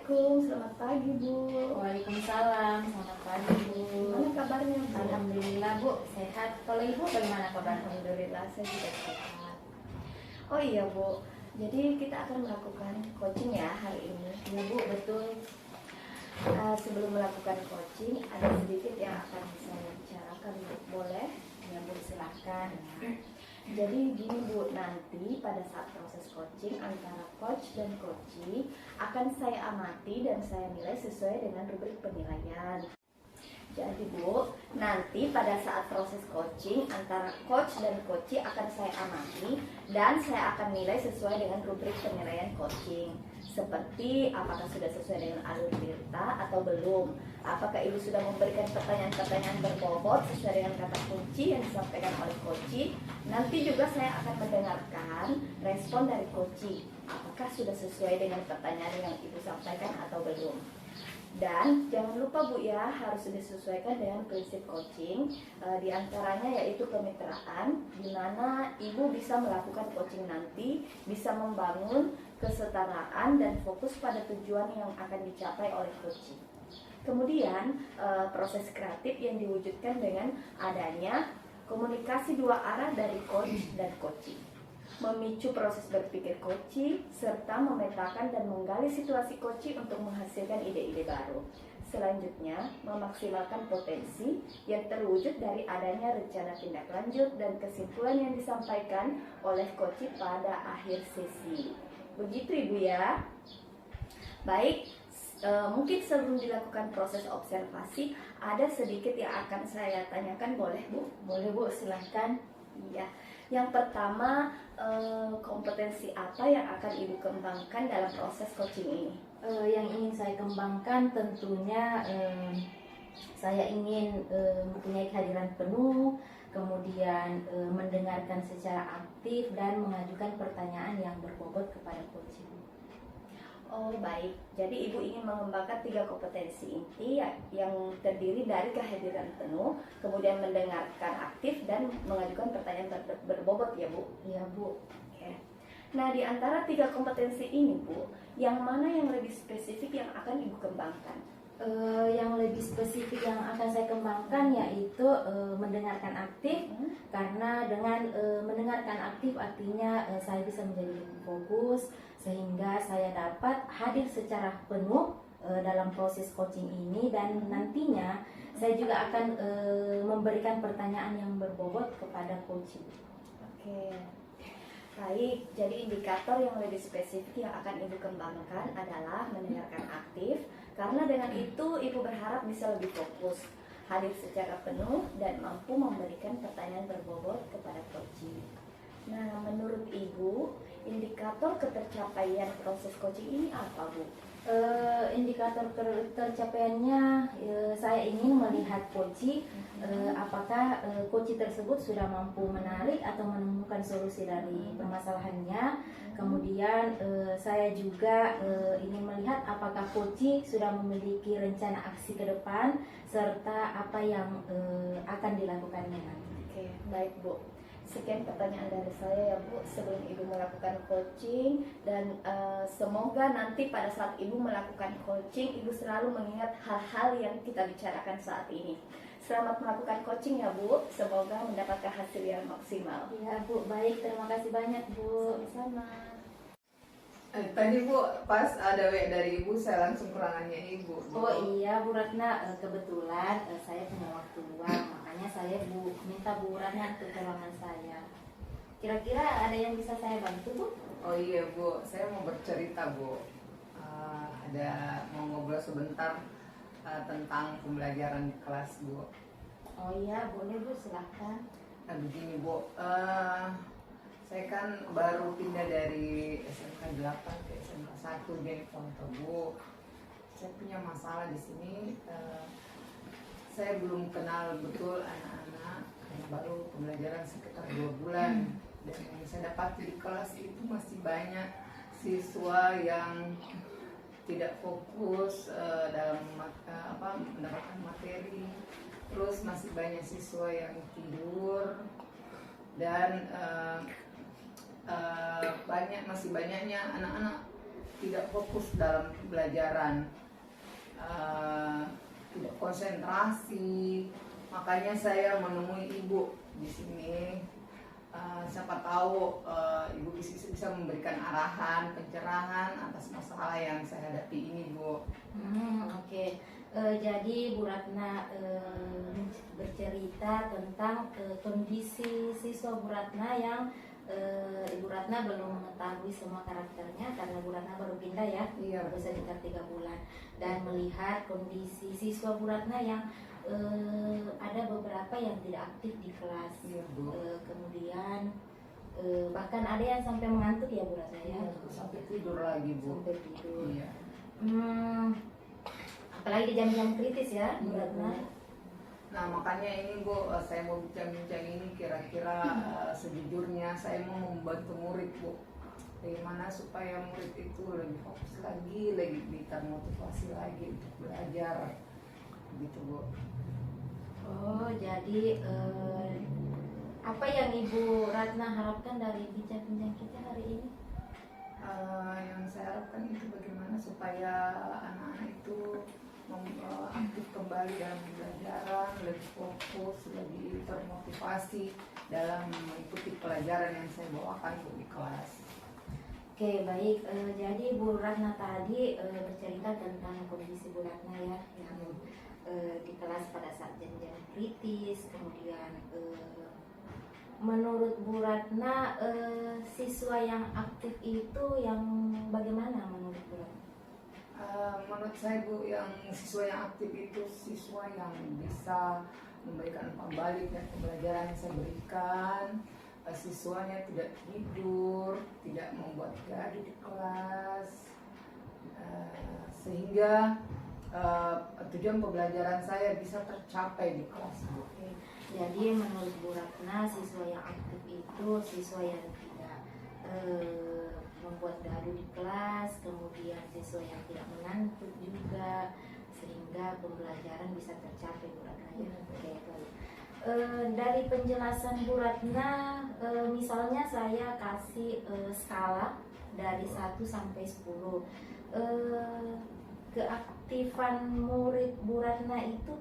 Assalamualaikum, selamat pagi Bu. Waalaikumsalam, selamat pagi Bu. Gimana kabarnya Bu? Alhamdulillah Bu, sehat. Kalau Ibu bagaimana kabarnya? Alhamdulillah saya juga sehat. Oh iya Bu, jadi kita akan melakukan coaching ya hari ini. Ya Bu, betul. Sebelum melakukan coaching, ada sedikit yang akan saya bicarakan Bu. Boleh? Ya Bu, silahkan. Jadi gini Bu, nanti pada saat proses coaching antara coach dan coachee akan saya amati dan saya nilai sesuai dengan rubrik penilaian. Jadi Bu, nanti pada saat proses coaching antara coach dan coachee akan saya amati dan saya akan nilai sesuai dengan rubrik penilaian coaching. Seperti apakah sudah sesuai dengan alur cerita atau belum. Apakah Ibu sudah memberikan pertanyaan-pertanyaan berbobot sesuai dengan kata kunci yang disampaikan oleh coachee. Nanti juga saya akan mendengarkan respon dari coachee. Apakah sudah sesuai dengan pertanyaan yang Ibu sampaikan atau belum. Dan jangan lupa Bu ya, harus disesuaikan dengan prinsip coaching. Di antaranya yaitu kemitraan, di mana Ibu bisa melakukan coaching nanti, bisa membangun kesetaraan dan fokus pada tujuan yang akan dicapai oleh coaching. Kemudian proses kreatif yang diwujudkan dengan adanya komunikasi dua arah dari coach dan coaching, memicu proses berpikir coachee, serta memetakan dan menggali situasi coachee untuk menghasilkan ide-ide baru. Selanjutnya, memaksimalkan potensi yang terwujud dari adanya rencana tindak lanjut dan kesimpulan yang disampaikan oleh coachee pada akhir sesi. Begitu Ibu ya. Baik, mungkin sebelum dilakukan proses observasi, ada sedikit yang akan saya tanyakan, boleh Bu? Boleh Bu, silahkan. Iya. Yang pertama, kompetensi apa yang akan Ibu kembangkan dalam proses coaching ini? Yang ingin saya kembangkan tentunya saya ingin mempunyai kehadiran penuh, kemudian mendengarkan secara aktif dan mengajukan pertanyaan yang berbobot kepada coaching. Oh baik, jadi Ibu ingin mengembangkan 3 kompetensi inti yang terdiri dari kehadiran penuh, kemudian mendengarkan aktif dan mengajukan pertanyaan berbobot ya Bu? Iya Bu. Oke. Nah di antara 3 kompetensi ini Bu, yang mana yang lebih spesifik yang akan Ibu kembangkan? Yang lebih spesifik yang akan saya kembangkan yaitu mendengarkan aktif, karena dengan mendengarkan aktif artinya saya bisa menjadi lebih fokus sehingga saya dapat hadir secara penuh dalam proses coaching ini, dan nantinya saya juga akan memberikan pertanyaan yang berbobot kepada coaching. Oke. Baik, jadi indikator yang lebih spesifik yang akan Ibu kembangkan adalah mendengarkan aktif, karena dengan itu Ibu berharap bisa lebih fokus, hadir secara penuh, dan mampu memberikan pertanyaan berbobot kepada coaching. Nah, menurut Ibu, indikator ketercapaian proses coaching ini apa Bu? Indikator tercapaiannya saya ingin melihat coaching apakah coaching tersebut sudah mampu menarik atau menemukan solusi dari permasalahannya. Kemudian saya juga ingin melihat apakah coaching sudah memiliki rencana aksi ke depan serta apa yang akan dilakukannya nanti. Oke, baik Bu. Sekian pertanyaan dari saya ya Bu, sebelum Ibu melakukan coaching, dan semoga nanti pada saat Ibu melakukan coaching, Ibu selalu mengingat hal-hal yang kita bicarakan saat ini. Selamat melakukan coaching ya Bu, semoga mendapatkan hasil yang maksimal. Ya Bu, baik, terima kasih banyak Bu. Sama-sama. Tadi Bu, pas ada WA dari Ibu, saya langsung kurangannya Ibu. Oh iya Bu Ratna, kebetulan saya punya waktu luang, makanya saya minta Bu Ratna untuk tolongan saya. Kira-kira ada yang bisa saya bantu Bu? Oh iya Bu, saya mau bercerita Bu. Ada mau ngobrol sebentar tentang pembelajaran di kelas Bu. Oh iya, boleh Bu, silahkan. Nah begini Bu, saya kan baru pindah dari SMK 8 ke SMK 1 di Ponto Bu. Saya punya masalah di sini. Saya belum kenal betul anak-anak, baru pembelajaran sekitar 2 bulan. Dan yang saya dapat di kelas itu masih banyak siswa yang tidak fokus dalam mendapatkan materi. Terus masih banyak siswa yang tidur, dan masih banyaknya anak-anak tidak fokus dalam pembelajaran, tidak konsentrasi. Makanya saya menemui ibu di sini. Siapa tahu ibu bisa memberikan arahan, pencerahan atas masalah yang saya hadapi ini, Bu. Oke. Jadi Bu Ratna bercerita tentang kondisi siswa Bu Ratna yang Ibu Ratna belum mengetahui semua karakternya karena Bu Ratna baru pindah ya, Iya, baru sekitar 3 bulan, dan melihat kondisi siswa Bu Ratna yang ada beberapa yang tidak aktif di kelas. Iya, Bu. Kemudian bahkan ada yang sampai mengantuk ya Bu Ratna ya. Iya, sampai tidur lagi, Bu. Sampai tidur. Iya. Apalagi di jam-jam kritis ya Bu Iya, Ratna. Bu. Nah, makanya ini, Bu, saya mau bincang-bincang ini kira-kira sejujurnya saya mau membantu murid, Bu. Bagaimana supaya murid itu lebih fokus lagi termotivasi lagi untuk belajar, gitu, Bu. Oh, jadi apa yang Ibu Ratna harapkan dari bincang-bincang kita hari ini? Yang saya harapkan itu bagaimana supaya anak-anak itu aktif kembali dalam pembelajaran, lebih fokus, lebih termotivasi dalam mengikuti pelajaran yang saya bawakan di kelas. Oke, baik. Jadi Bu Ratna tadi bercerita tentang kondisi Bu Ratna ya, yang di kelas pada saat jam-jam kritis. Kemudian menurut Bu Ratna siswa yang aktif itu yang bagaimana menurut Bu Ratna? Menurut saya, Bu, yang siswa yang aktif itu siswa yang bisa memberikan umpan balik dan pembelajaran yang saya berikan. Siswanya tidak tidur, tidak membuat gaduh di kelas, sehingga tujuan pembelajaran saya bisa tercapai di kelas, Bu. Jadi menurut Bu Ratna siswa yang aktif itu siswa yang tidak membuat gaduh di kelas, kemudian siswa yang tidak mengantuk juga, sehingga pembelajaran bisa tercapai, Bu Ratna ya. Oke, baik. Dari penjelasan Bu Ratna, misalnya saya kasih skala dari 1 sampai 10. Keaktifan murid Bu Ratna itu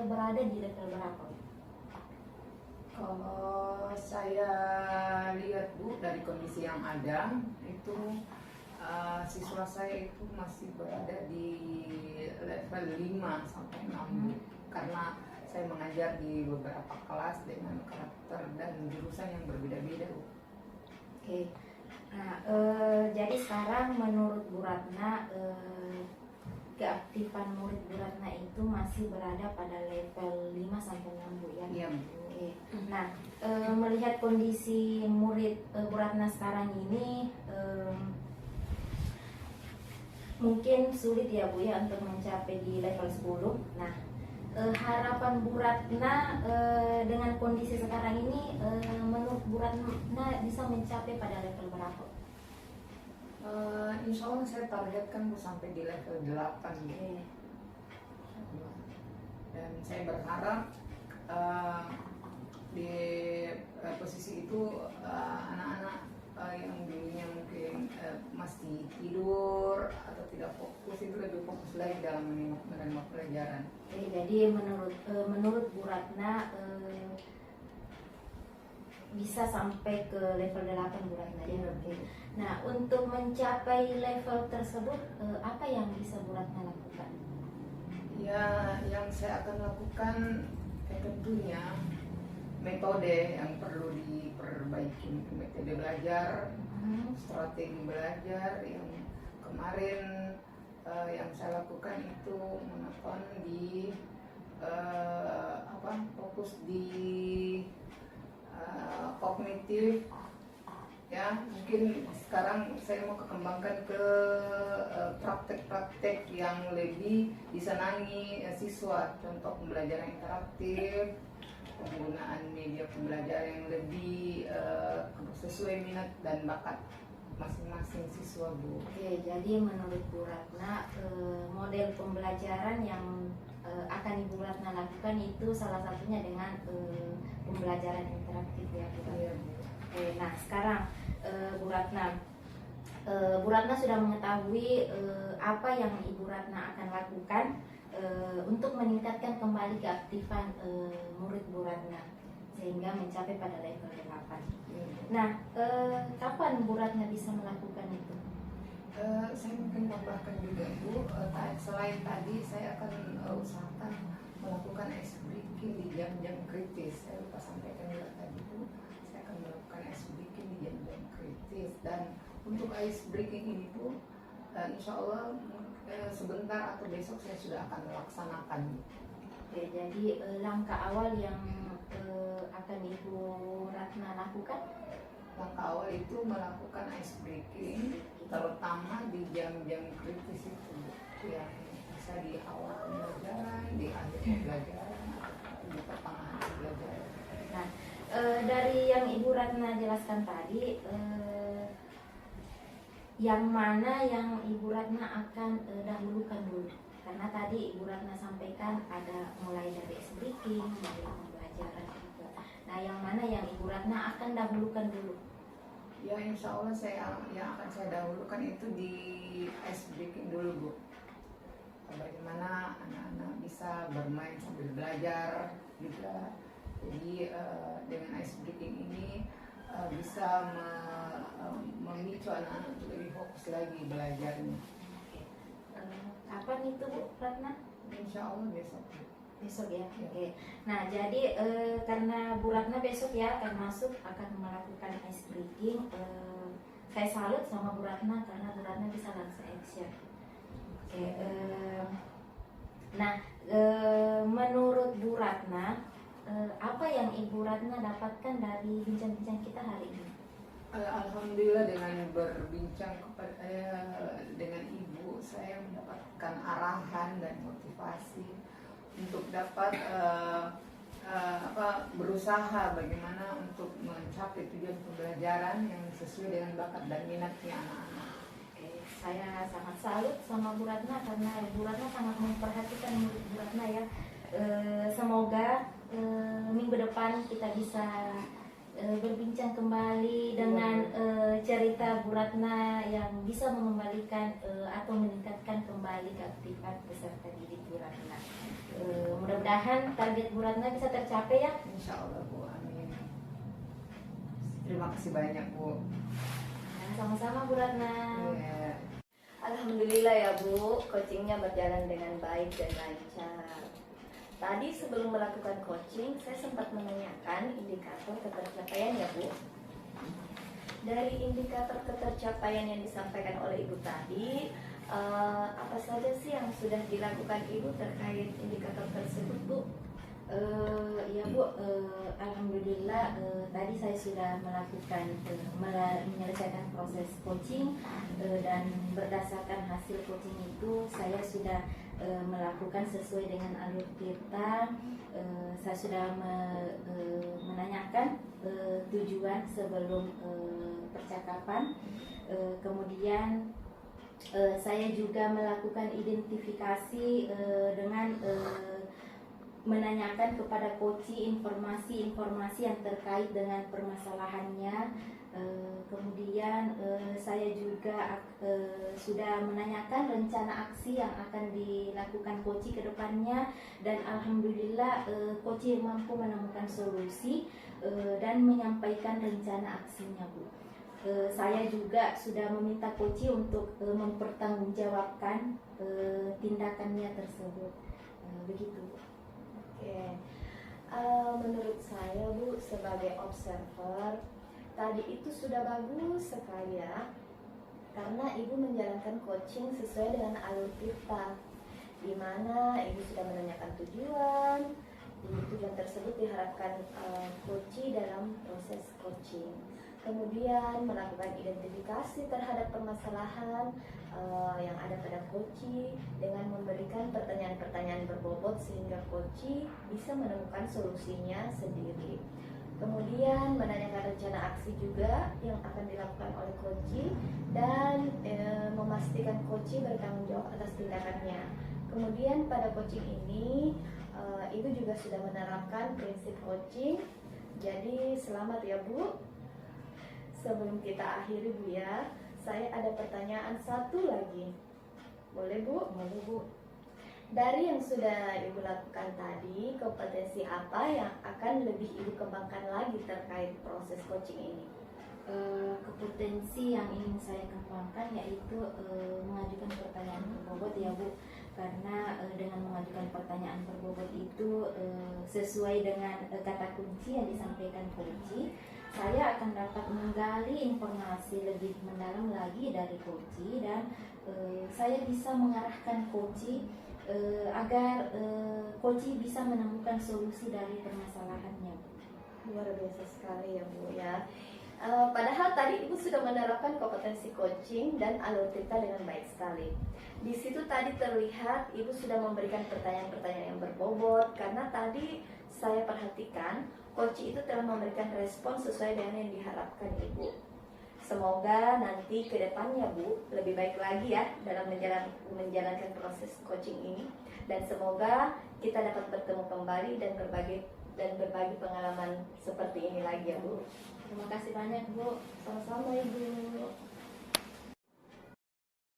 berada di level berapa? Kalau saya lihat, Bu, dari kondisi yang ada itu siswa saya itu masih berada di level 5 sampai 6, Bu. Karena saya mengajar di beberapa kelas dengan karakter dan jurusan yang berbeda-beda, Bu. Oke. Nah, jadi sekarang menurut Bu Ratna keaktifan murid Bu Ratna itu masih berada pada level 5 sampai 6, Bu ya. Iya, Bu. Oke. Nah, melihat kondisi murid Bu Ratna sekarang ini mungkin sulit ya Bu ya untuk mencapai di level 10. Nah, harapan Bu Ratna dengan kondisi sekarang ini menurut Bu Ratna bisa mencapai pada level berapa? Insya Allah saya targetkan, Bu, sampai di level 8, Bu. Oke. Dan saya berharap di posisi itu anak-anak yang dulunya mungkin masih tidur atau tidak fokus itu lebih fokus lagi dalam menerima pelajaran. Oke, jadi menurut Bu Ratna bisa sampai ke level 8, Bu Ratna ya. Oke. Nah, untuk mencapai level tersebut apa yang bisa Bu Ratna lakukan? Ya, yang saya akan lakukan tentunya metode yang perlu diperbaiki, metode belajar, strategi belajar yang kemarin yang saya lakukan itu menonton di fokus di kognitif, ya. Mungkin sekarang saya mau kembangkan ke praktek-praktek yang lebih disenangi siswa, contoh pembelajaran interaktif, penggunaan media pembelajaran yang lebih sesuai minat dan bakat masing-masing siswa, Bu. Oke, jadi menurut Bu Ratna model pembelajaran yang akan Ibu Ratna lakukan itu salah satunya dengan pembelajaran interaktif ya Bu. Iya, Bu. Oke, nah sekarang Bu Ratna Bu Ratna sudah mengetahui apa yang Ibu Ratna akan lakukan untuk meningkatkan kembali keaktifan murid Bu Ratna sehingga mencapai pada level 8. Nah, kapan Bu Ratna bisa melakukan itu? Saya mungkin tambahkan juga Bu, selain tadi saya akan usahakan melakukan ice breaking di jam-jam kritis. Saya lupa sampaikan juga tadi Bu, saya akan melakukan ice breaking di jam-jam kritis. Dan untuk ice breaking ini Bu, insya Allah sebentar atau besok saya sudah akan melaksanakan. Oke, jadi langkah awal yang akan Ibu Ratna lakukan? Langkah awal itu melakukan ice breaking, terutama di jam-jam kritis itu, yang bisa di awal pembelajaran, di akhir pembelajaran, atau di pertengahan pembelajaran. Nah, dari yang Ibu Ratna jelaskan tadi, yang mana yang Ibu Ratna akan dahulukan dulu? Karena tadi Ibu Ratna sampaikan ada mulai dari ice breaking, mulai pembelajaran juga. Nah, yang mana yang Ibu Ratna akan dahulukan dulu? Ya, insya Allah yang akan saya dahulukan itu di ice breaking dulu Bu. Bagaimana anak-anak bisa bermain sambil belajar juga. Jadi dengan ice breaking ini bisa memicu anak-anak untuk lebih fokus lagi belajarnya. Kapan itu Bu Ratna? Insya Allah besok. Besok ya. Oke. Nah, jadi karena Bu Ratna besok ya akan melakukan ice breaking. Saya salut sama Bu Ratna karena Bu Ratna bisa langsung action. Oke. Nah, menurut Bu Ratna, apa yang Ibu Ratna dapatkan dari bincang-bincang kita hari ini? Alhamdulillah dengan berbincang dengan Ibu, saya mendapatkan arahan dan motivasi untuk dapat berusaha bagaimana untuk mencapai tujuan pembelajaran yang sesuai dengan bakat dan minatnya anak-anak. Oke, saya sangat salut sama Bu Ratna karena Bu Ratna sangat memperhatikan murid Bu Ratna ya. Semoga minggu depan kita bisa berbincang kembali dengan cerita Bu Ratna yang bisa mengembalikan atau meningkatkan kembali keaktifan peserta didik Bu Ratna. Mudah-mudahan target Bu Ratna bisa tercapai ya. Insya Allah Bu, amin. Terima kasih banyak Bu. Nah, sama-sama Bu Ratna. Ya. Alhamdulillah ya Bu, coachingnya berjalan dengan baik dan lancar. Tadi sebelum melakukan coaching, saya sempat menanyakan indikator ketercapaian ya Bu. Dari indikator ketercapaian yang disampaikan oleh Ibu tadi, apa saja sih yang sudah dilakukan Ibu terkait indikator tersebut Bu? Ya Bu, alhamdulillah tadi saya sudah menyelesaikan proses coaching dan berdasarkan hasil coaching itu saya sudah melakukan sesuai dengan alur kita. Saya sudah menanyakan tujuan sebelum percakapan, kemudian saya juga melakukan identifikasi dengan menanyakan kepada coach informasi-informasi yang terkait dengan permasalahannya. Kemudian saya juga sudah menanyakan rencana aksi yang akan dilakukan coach ke depannya, dan alhamdulillah coach mampu menemukan solusi dan menyampaikan rencana aksinya Bu. Saya juga sudah meminta coach untuk mempertanggungjawabkan tindakannya tersebut. Begitu Bu. Oke, menurut saya Bu sebagai observer tadi itu sudah bagus sekali ya, karena Ibu menjalankan coaching sesuai dengan alur kita, di mana Ibu sudah menanyakan tujuan. Tujuan tersebut diharapkan coach dalam proses coaching. Kemudian melakukan identifikasi terhadap permasalahan yang ada pada coach dengan memberikan pertanyaan-pertanyaan berbobot sehingga coach bisa menemukan solusinya sendiri. Kemudian menanyakan rencana aksi juga yang akan dilakukan oleh coach dan memastikan coach bertanggung jawab atas tindakannya. Kemudian pada coaching ini Ibu juga sudah menerapkan prinsip coaching. Jadi selamat ya Bu. Sebelum kita akhiri Bu ya, saya ada pertanyaan satu lagi. Boleh Bu? Boleh Bu. Dari yang sudah Ibu lakukan tadi, kompetensi apa yang akan lebih Ibu kembangkan lagi terkait proses coaching ini? Kompetensi yang ingin saya kembangkan yaitu mengajukan pertanyaan berbobot ya Bu, karena dengan mengajukan pertanyaan berbobot itu sesuai dengan kata kunci yang disampaikan coach, saya akan dapat menggali informasi lebih mendalam lagi dari coach, dan saya bisa mengarahkan coach agar coach bisa menemukan solusi dari permasalahannya. Luar biasa sekali ya Bu ya. Padahal tadi Ibu sudah menerapkan kompetensi coaching dan alur cerita dengan baik sekali. Di situ tadi terlihat Ibu sudah memberikan pertanyaan-pertanyaan yang berbobot, karena tadi saya perhatikan coach itu telah memberikan respon sesuai dengan yang diharapkan Ibu. Semoga nanti ke depannya Bu lebih baik lagi ya dalam menjalankan proses coaching ini, dan semoga kita dapat bertemu kembali dan berbagi pengalaman seperti ini lagi ya Bu. Terima kasih banyak Bu. Sama-sama Ibu.